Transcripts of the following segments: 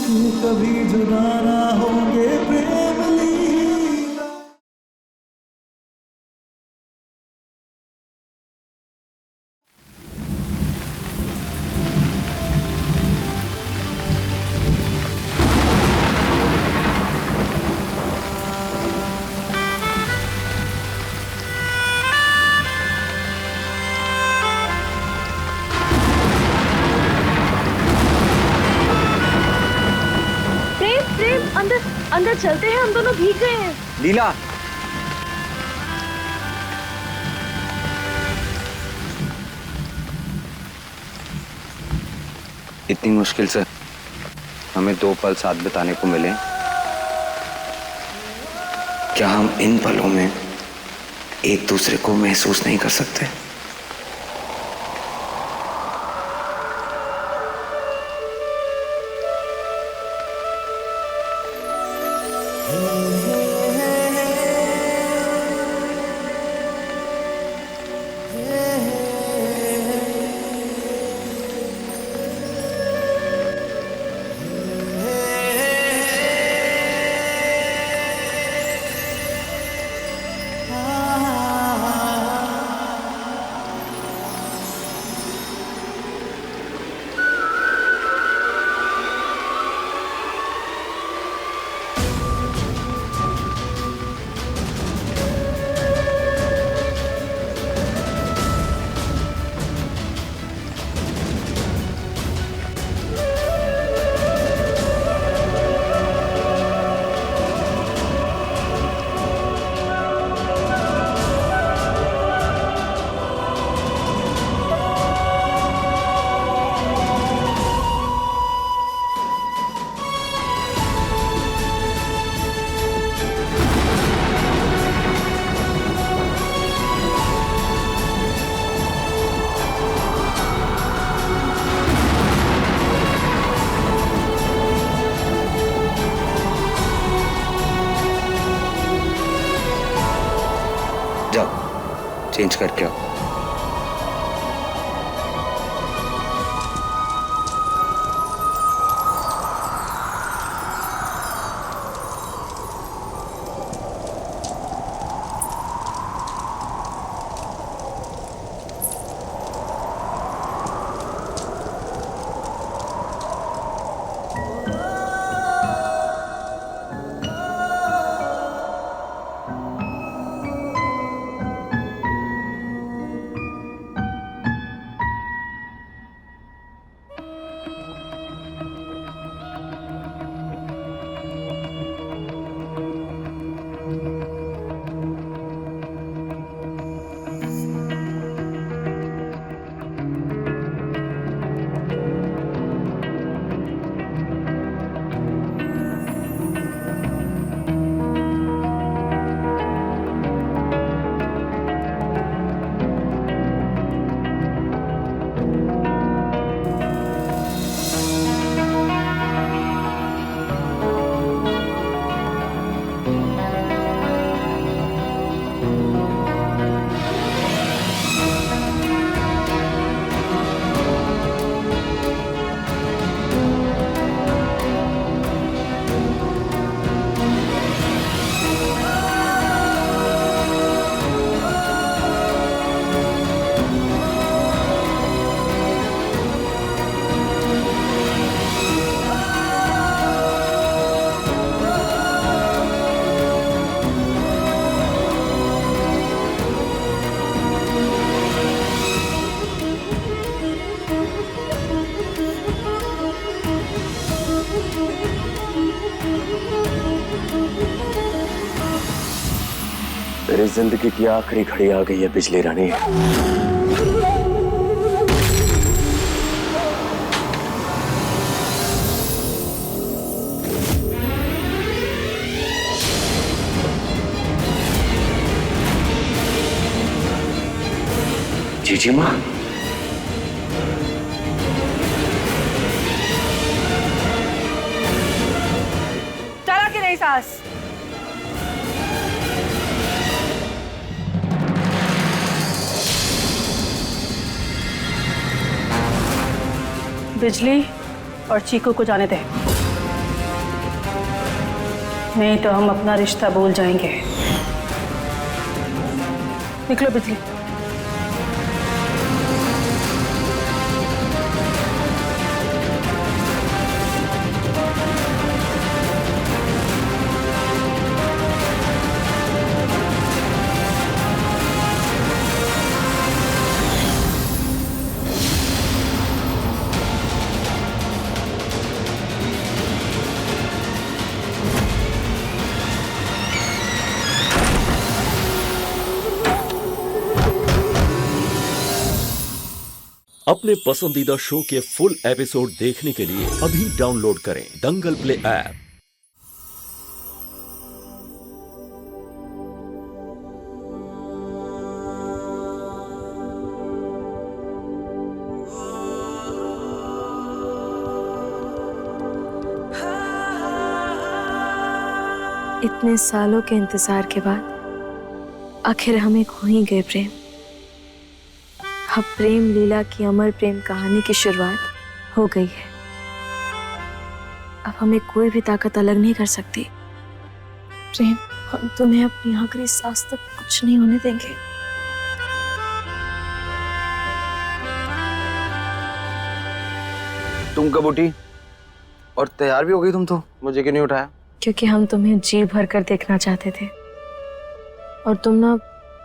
कि कभी जुदा ना होंगे प्रेम लीला। अंदर अंदर चलते हैं, हम दोनों भीग गए हैं। लीला, इतनी मुश्किल से हमें 2 पल साथ बिताने को मिले, क्या हम इन पलों में एक दूसरे को महसूस नहीं कर सकते? जाओ, चेंज करके आओ। मेरी जिंदगी की आखिरी घड़ी आ गई है बिजली रानी। जीजी माँ, चला कि नहीं सास? बिजली और चीकू को जाने दे। नहीं तो हम अपना रिश्ता भूल जाएंगे। निकलो बिजली। अपने पसंदीदा शो के फुल एपिसोड देखने के लिए अभी डाउनलोड करें दंगल प्ले ऐप। इतने सालों के इंतजार के बाद आखिर हम एक हो ही गए प्रेम। अब प्रेम लीला की अमर प्रेम कहानी की शुरुआत हो गई है। अब हमें कोई भी ताकत अलग नहीं कर सकती। प्रेम, हम तुम्हें अपनी आखिरी सांस तक कुछ नहीं होने देंगे। तुम कब उठी और तैयार भी हो गई? तुम तो मुझे क्यों नहीं उठाया? क्योंकि हम तुम्हें जी भर कर देखना चाहते थे और तुम ना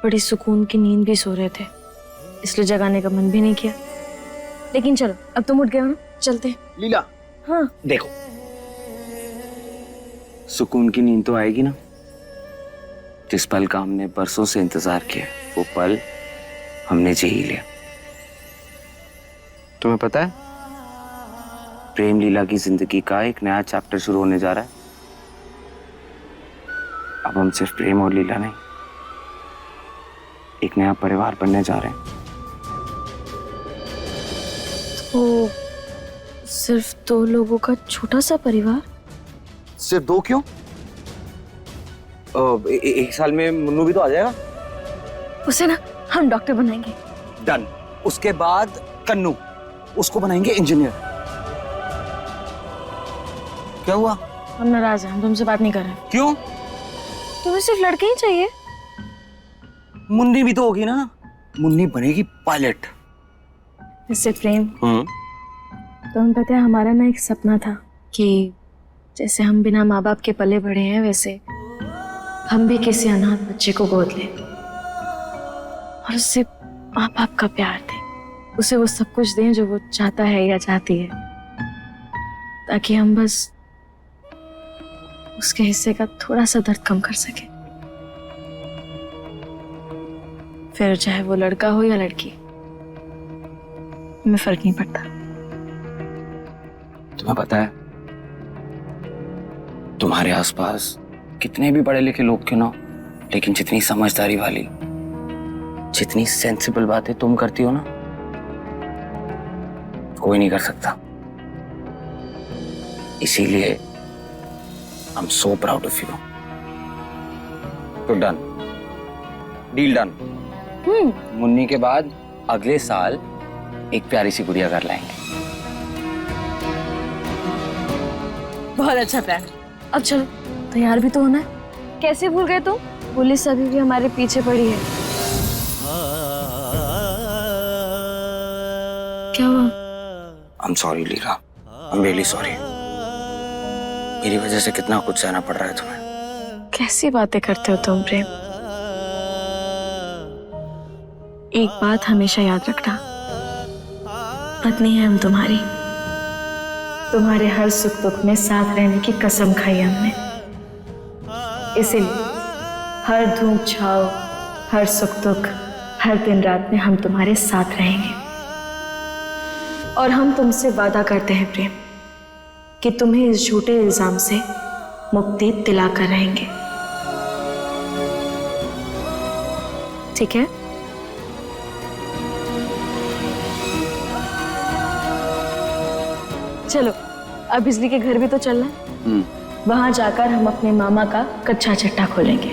बड़ी सुकून की नींद भी सो रहे थे, इसलिए जगाने का मन भी नहीं किया। लेकिन चलो, अब तुम उठ गए हो ना, चलते हैं। लीला, हाँ देखो, सुकून की नींद तो आएगी ना। जिस पल का हमने बरसों से इंतजार किया, वो पल हमने जी ही लिया। तुम्हें पता है, प्रेम लीला की जिंदगी का एक नया चैप्टर शुरू होने जा रहा है। अब हम सिर्फ प्रेम और लीला नहीं, एक नया परिवार बनने जा रहे हैं। तो सिर्फ 2 लोगों का छोटा सा परिवार? सिर्फ 2 क्यों? एक साल में मुन्नू भी तो आ जाएगा। उसे ना हम डॉक्टर बनाएंगे। डन। उसके बाद कन्नू, उसको बनाएंगे इंजीनियर। क्या हुआ? हम नाराज हैं, हम तुमसे बात नहीं कर रहे। क्यों? तुम्हें सिर्फ लड़के ही चाहिए? मुन्नी भी तो होगी ना। मुन्नी बनेगी पायलट। इससे प्रेम, तो हम पता है, हमारा ना एक सपना था कि जैसे हम बिना माँ बाप के पले बड़े हैं, वैसे हम भी किसी अनाथ बच्चे को गोद लें और उससे माँ बाप का प्यार दें, उसे वो सब कुछ दें जो वो चाहता है या चाहती है, ताकि हम बस उसके हिस्से का थोड़ा सा दर्द कम कर सके। फिर चाहे वो लड़का हो या लड़की, हमें फर्क नहीं पड़ता। तुम्हें पता है, तुम्हारे आसपास कितने भी पढ़े लिखे लोग क्यों ना, लेकिन जितनी समझदारी वाली, जितनी सेंसिबल बातें तुम करती हो ना, कोई नहीं कर सकता। इसीलिए I am so proud of you. तो डन, डील डन। मुन्नी के बाद अगले साल एक प्यारी सी गुड़िया घर लाएंगे। बहुत अच्छा प्लान। अब चलो, तैयार भी तो होना है। कैसे भूल गए तुम? पुलिस अभी भी हमारे पीछे पड़ी है। क्या हुआ? I am sorry Leela, I am really sorry. मेरी वजह से कितना कुछ सहना पड़ रहा है तुम्हें। कैसी बातें करते हो तुम प्रेम? एक बात हमेशा याद रखना, पत्नी है हम तुम्हारी। तुम्हारे हर सुख दुख में साथ रहने की कसम खाई हमने। इसीलिए हर धूप छाव, हर सुख दुख, हर दिन रात में हम तुम्हारे साथ रहेंगे। और हम तुमसे वादा करते हैं प्रेम, कि तुम्हें इस झूठे इल्जाम से मुक्ति दिलाकर रहेंगे। ठीक है? चलो, अब बिजली के घर भी तो चलना है। वहां जाकर हम अपने मामा का कच्चा चट्टा खोलेंगे।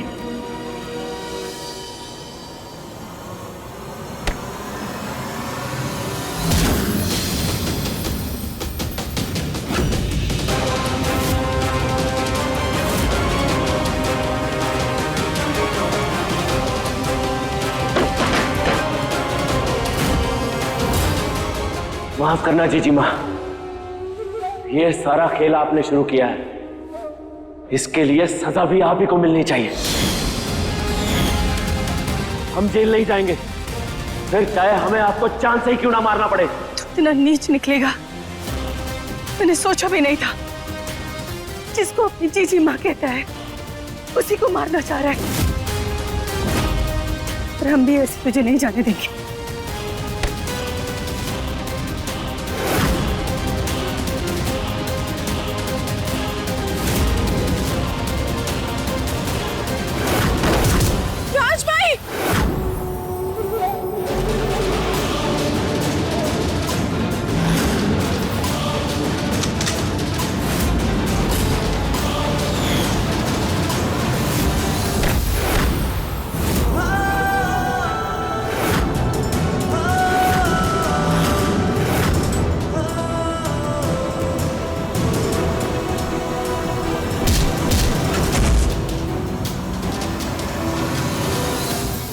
माफ करना जीजी माँ, ये सारा खेल आपने शुरू किया है, इसके लिए सजा भी आप ही को मिलनी चाहिए। हम जेल नहीं जाएंगे, फिर चाहे हमें आपको चांद से ही क्यों ना मारना पड़े। तू इतना नीच निकलेगा मैंने सोचा भी नहीं था। जिसको अपनी जीजी माँ कहता है उसी को मारना चाह रहा है, और हम भी ऐसे तुझे नहीं जाने देंगे।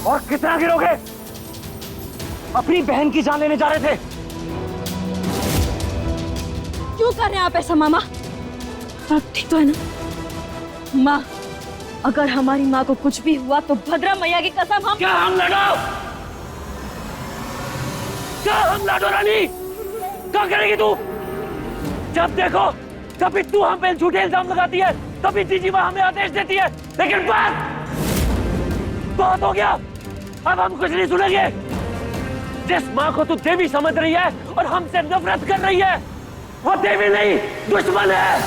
और कितना गिरोगे? अपनी बहन की जान लेने जा रहे थे। क्यों कर रहे हैं आप ऐसा मामा? आप ठीक तो है ना? माँ, अगर हमारी माँ को कुछ भी हुआ तो भद्रा मैया की कसम हम क्या हम लड़ो? क्या हम लड़ो रानी? क्या करेगी तू? जब देखो तभी तू हम पे झूठे इल्जाम लगाती है, तभी जीजी माँ हमें आदेश देती है, लेकिन बहुत हो गया, अब हम कुछ नहीं सुनेंगे। जिस माँ को तू देवी समझ रही है और हमसे नफरत कर रही है, वो देवी नहीं दुश्मन है।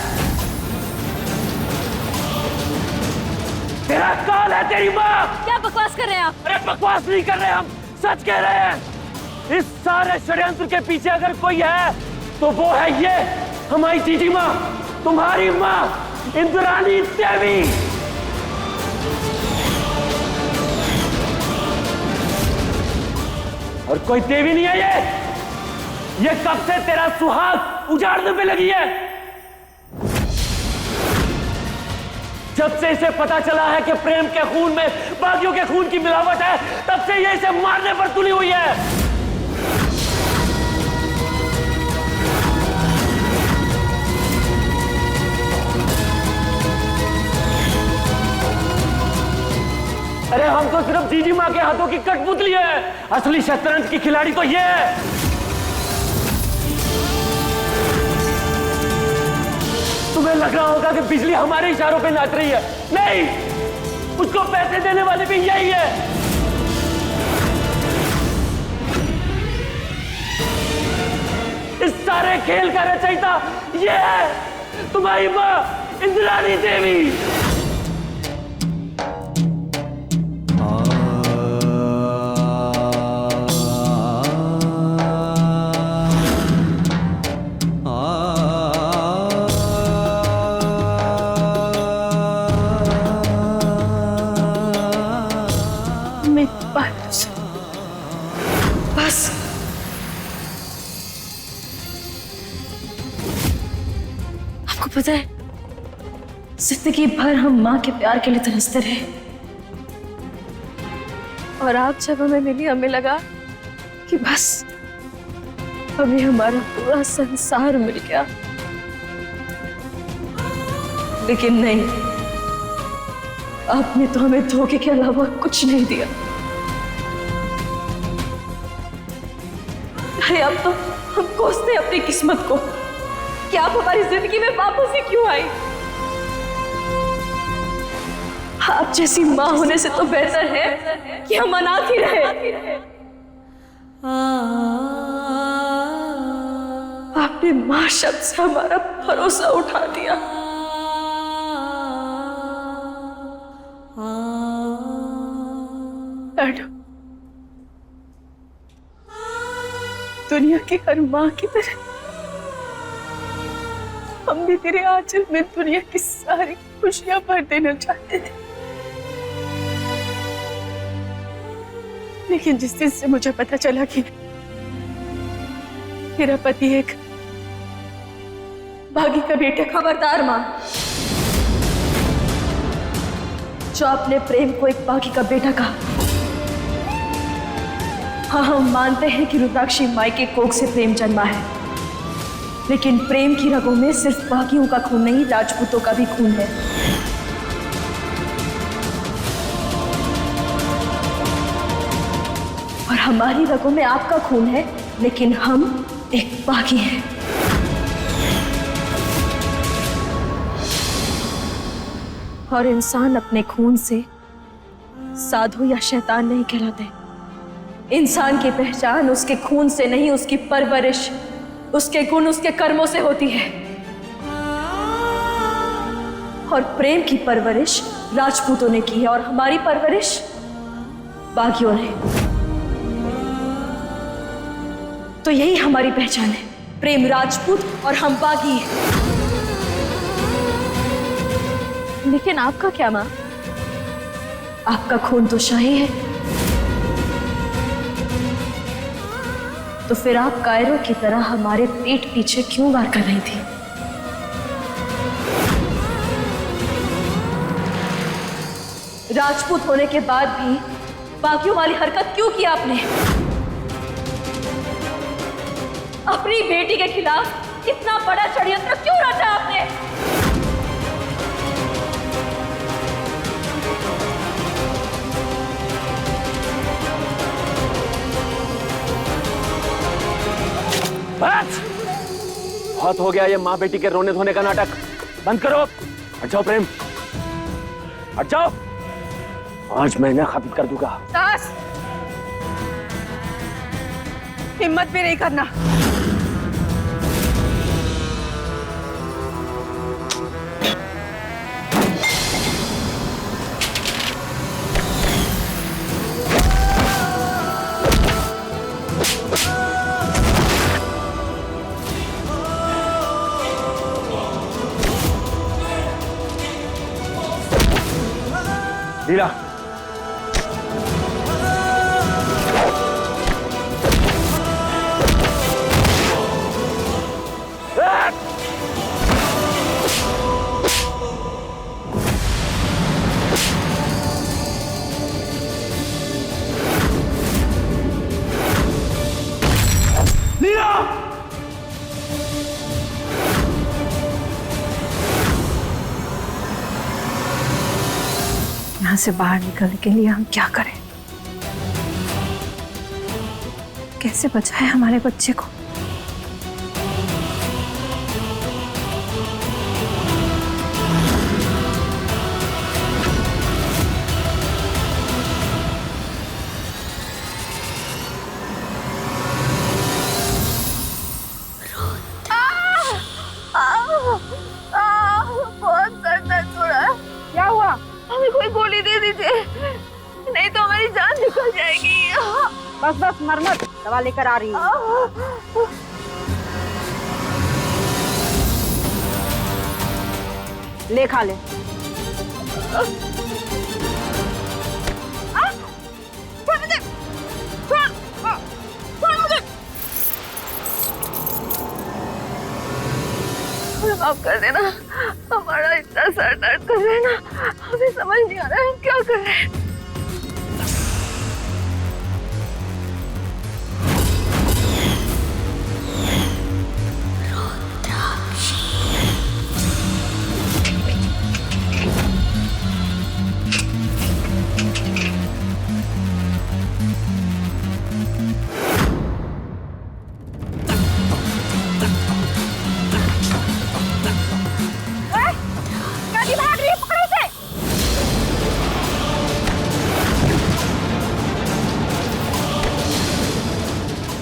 तेरा काल है तेरी माँ। क्या बकवास कर रहे हैं आप? अरे बकवास नहीं कर रहे, हम सच कह रहे हैं। इस सारे षड्यंत्र के पीछे अगर कोई है तो वो है ये हमारी जीजी माँ, तुम्हारी माँ इंद्राणी देवी। और कोई देवी नहीं है ये कब से तेरा सुहाग उजाड़ने पे लगी है। जब से इसे पता चला है कि प्रेम के खून में बागियों के खून की मिलावट है, तब से ये इसे मारने पर तुली हुई है। अरे हम तो सिर्फ जीजी माँ के हाथों की कठपुतली है, असली शतरंज की खिलाड़ी तो ये है। तुम्हें लग रहा होगा कि बिजली हमारे इशारों पे नाच रही है, नहीं, उसको पैसे देने वाले भी यही है। इस सारे खेल का रचयिता ये है तुम्हारी माँ इंद्राणी देवी। बस आपको पता है, जिंदगी भर हम माँ के प्यार के लिए तरसते रहे, और आप जब हमें मिली हमें लगा कि बस हमें हमारा पूरा संसार मिल गया, लेकिन नहीं, आपने तो हमें धोखे के अलावा कुछ नहीं दिया। अरे अब तो हम कोसते हैं अपनी किस्मत को कि आप हमारी जिंदगी में वापस ही क्यों आई। आप जैसी माँ होने से तो बेहतर है कि हम अनाथ ही रहे। आपने माँ शब्द से हमारा भरोसा उठा दिया। लाडो, दुनिया की हर माँ की तरह हम भी तेरे आंचल में दुनिया की सारी खुशियां भर देना चाहते थे, लेकिन जिस दिन से मुझे पता चला कि तेरा पति एक बागी का बेटा। खबरदार माँ, जो आपने प्रेम को एक बागी का बेटा कहा, हाँ, हम मानते हैं कि रुद्राक्षी माई के कोख से प्रेम जन्मा है, लेकिन प्रेम की रगों में सिर्फ बागियों का खून नहीं, राजपूतों का भी खून है। और हमारी रगों में आपका खून है, लेकिन हम एक बागी हैं। और इंसान अपने खून से साधु या शैतान नहीं कहलाते। इंसान की पहचान उसके खून से नहीं, उसकी परवरिश, उसके गुण, उसके कर्मों से होती है। और प्रेम की परवरिश राजपूतों ने की है और हमारी परवरिश बागियों ने। तो यही हमारी पहचान है, प्रेम राजपूत और हम बागी। लेकिन आपका क्या मां? आपका खून तो शाही है, तो फिर आप कायरों की तरह हमारे पीठ पीछे क्यों वार कर रही थी? राजपूत होने के बाद भी बागियों वाली हरकत क्यों की आपने? अपनी बेटी के खिलाफ इतना बड़ा षड्यंत्र क्यों रचा आपने? बस बहुत हो गया ये माँ बेटी के रोने धोने का नाटक, बंद करो। हट जाओ प्रेम, हट जाओ, आज मैं इन्हें खत्म कर दूंगा। सास, हिम्मत भी नहीं करना। लीला, यहाँ से बाहर निकलने के लिए हम क्या करें? कैसे बचाएं हमारे बच्चे को? बहुत दर्द हो रहा है। क्या हुआ? हमें कोई गोली दे दीजिए, नहीं तो हमारी जान निकल जाएगी। बस बस मर मत, दवा लेकर आ रही हूँ। ले खा ले। माफ कर देना, हमारा इतना सर दर्द कर रहा है ना, हमें समझ नहीं आ रहा है हम क्या कर रहे हैं।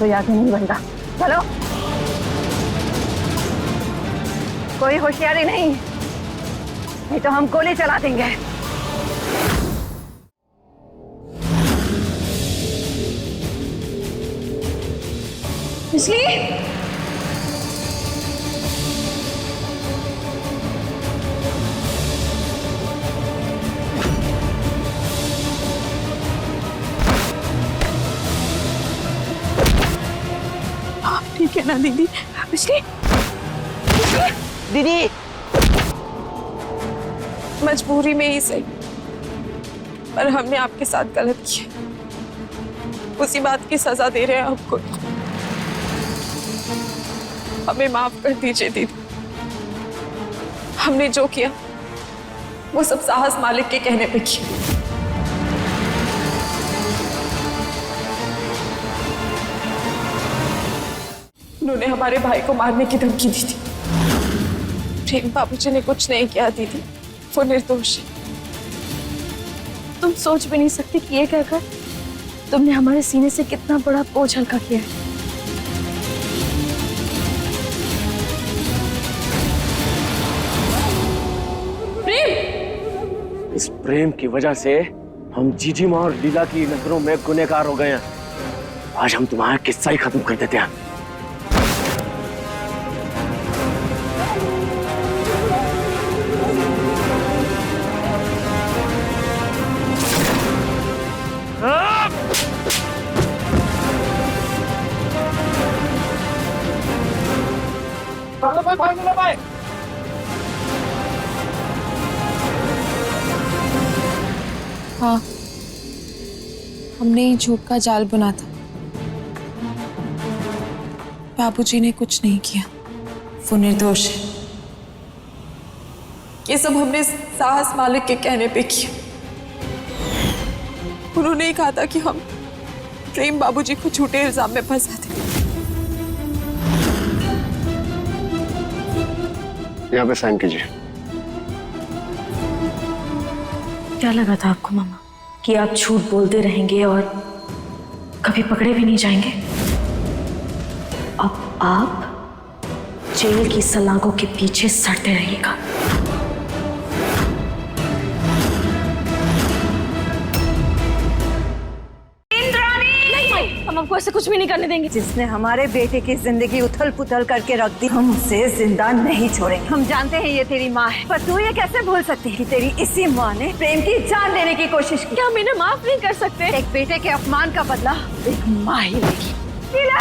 तो आगे नहीं बनता, चलो। कोई होशियारी नहीं तो हम गोली चला देंगे। बिजली, ठीक है ना दीदी? बिजली, दीदी, मजबूरी में ही सही, पर हमने आपके साथ गलत किया। उसी बात की सजा दे रहे हैं आपको। हमें माफ कर दीजिए दीदी, हमने जो किया वो सब साहस मालिक के कहने पे किया। उन्होंने हमारे भाई को मारने की धमकी दी थी। प्रेम बाबूजी ने कुछ नहीं किया दीदी, वो निर्दोष है। तुम सोच भी नहीं सकती कि ये कहकर तुमने हमारे सीने से कितना बड़ा बोझ हल्का किया है। इस प्रेम की वजह से हम जीजी माँ और लीला की नजरों में गुनहगार हो गए हैं। आज हम तुम्हारा किस्सा ही खत्म कर देते हैं। हाँ, हमने ही झूठ का जाल बुना था। बाबूजी ने कुछ नहीं किया, वो निर्दोष है। ये सब हमने साहस मालिक के कहने पे किया। उन्होंने ही कहा था कि हम प्रेम बाबूजी को झूठे इल्जाम में फंसा दें। यहाँ पे साइन कीजिए। क्या लगा था आपको मामा कि आप झूठ बोलते रहेंगे और कभी पकड़े भी नहीं जाएंगे? अब आप जेल की सलाखों के पीछे सड़ते रहिएगा। हम आपको ऐसे कुछ भी नहीं करने देंगे। जिसने हमारे बेटे की जिंदगी उथल पुथल करके रख दी, हम उसे जिंदा नहीं छोड़ेंगे। हम जानते हैं ये तेरी माँ है, पर तू ये कैसे भूल सकती है कि तेरी इसी माँ ने प्रेम की जान लेने की कोशिश की। क्या हम इन्हें माफ नहीं कर सकते? एक बेटे के अपमान का बदला एक माँ ही लेगी। लीला!